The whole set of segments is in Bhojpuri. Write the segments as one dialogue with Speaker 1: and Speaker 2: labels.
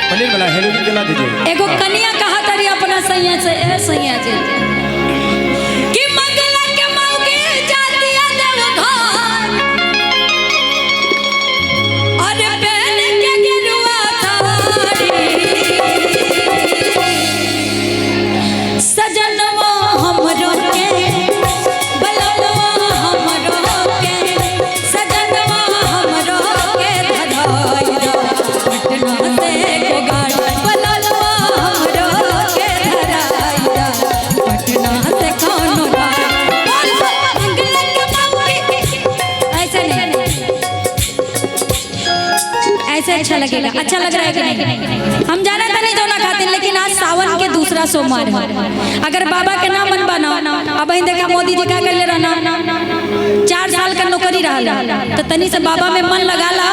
Speaker 1: पनीर वाला हेलोजन जला दीजिए।
Speaker 2: एगो कन्या कहा तारी अपना सैया से, ए सैया जी कि मंगला के मौके जातिया देव घर और पहन के गिरुआ थारी सजनवा हमरो के बलवा हमरो के सजनवा हमरो के धधाई पटना से को गाड़ी बलवा हमरो के धराई पटना से कौन ऐसे अच्छा लगेगा। अच्छा लग रहा है कि नहीं? हम जाना था नहीं दोनों खाते, लेकिन आज सावन के दूसरा सोमवार है। अगर बाबा के नाम मन बना अब देखा मोदी जी का कर ले रहा 4 साल का नौकरी रहा तो तनी से बाबा में मन लगा ला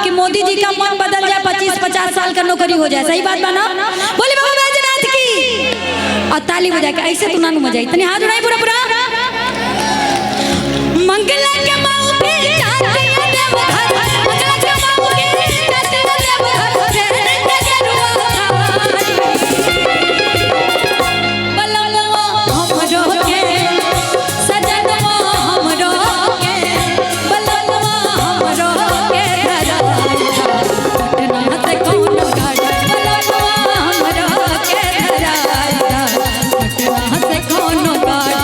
Speaker 2: कि मोदी जी का मन बदल जाए, 25-50 साल का नौकरी हो जाए। सही बात बना बोले बाबा बैजनाथ की और ताली बजा के ऐसे तू नानू मजा इतने हाथ उड़ाई पूरा पूरा मंगला के माऊ पे जाती है देव घर मंगला के माऊ पे जाती है देव घर रे गरुआ बलवा हमरो के सजनवा हमरो के बलवा हमरो के धरा पटना से कौन गाड़ी बलवा हमरो के धरा पटना से कौन गाड़ी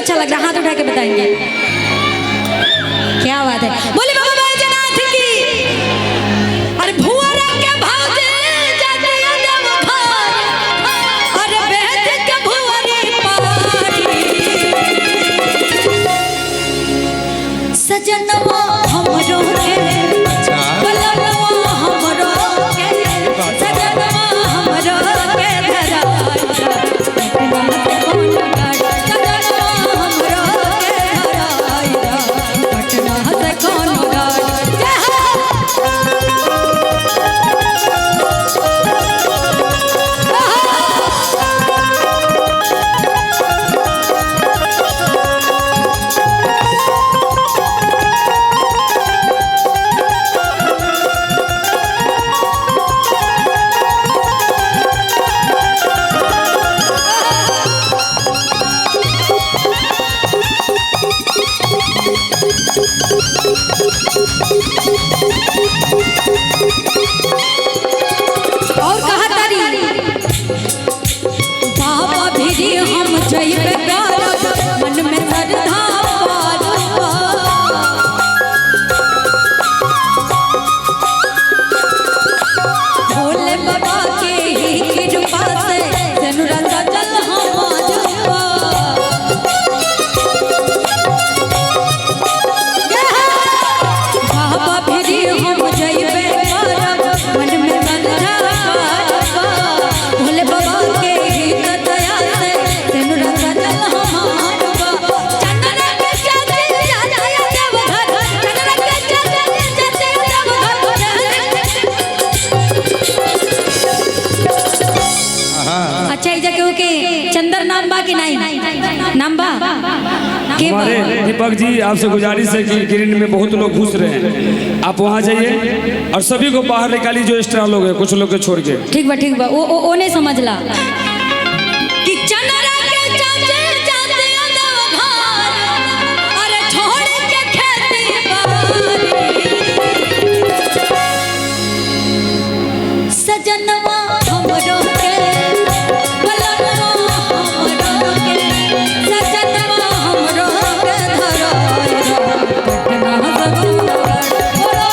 Speaker 2: अच्छा लग रहा है? हाथ उठा के बताएंगे क्या बात है। बोले बाबा बैजनाथ की। अरे भुवरा के भाजे जाते देव घर अरे बैठ के भुवरी पारी सजनवा हमरो के बलवा हमरो के सजनवा हमरो के धरा पटना से कौन के
Speaker 1: हमारे
Speaker 2: बात।
Speaker 1: दीपक जी आपसे गुजारिश है कि ग्रीन में बहुत लोग घुस रहे हैं, आप वहाँ जाइए और सभी को बाहर निकालिए जो एक्स्ट्रा लोग हैं, कुछ लोग के छोड़ के।
Speaker 2: ठीक बा ओ नहीं समझला कि चनरा के चाचे जाते अदवघार, अरे छोड़ के खेती बारी, सजनवा हमरो के बलनवा हमरो के, सजनवा हमरो के धराई पटना बगुनार, बोलो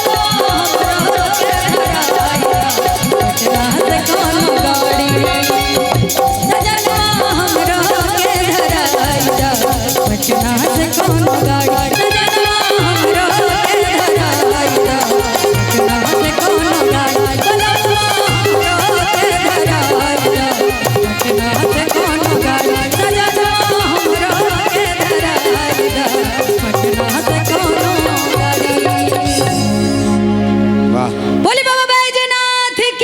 Speaker 2: हमरो के धराई पटना से कौन गाड़ी, सजनवा हमरो के धराई पटना से कौन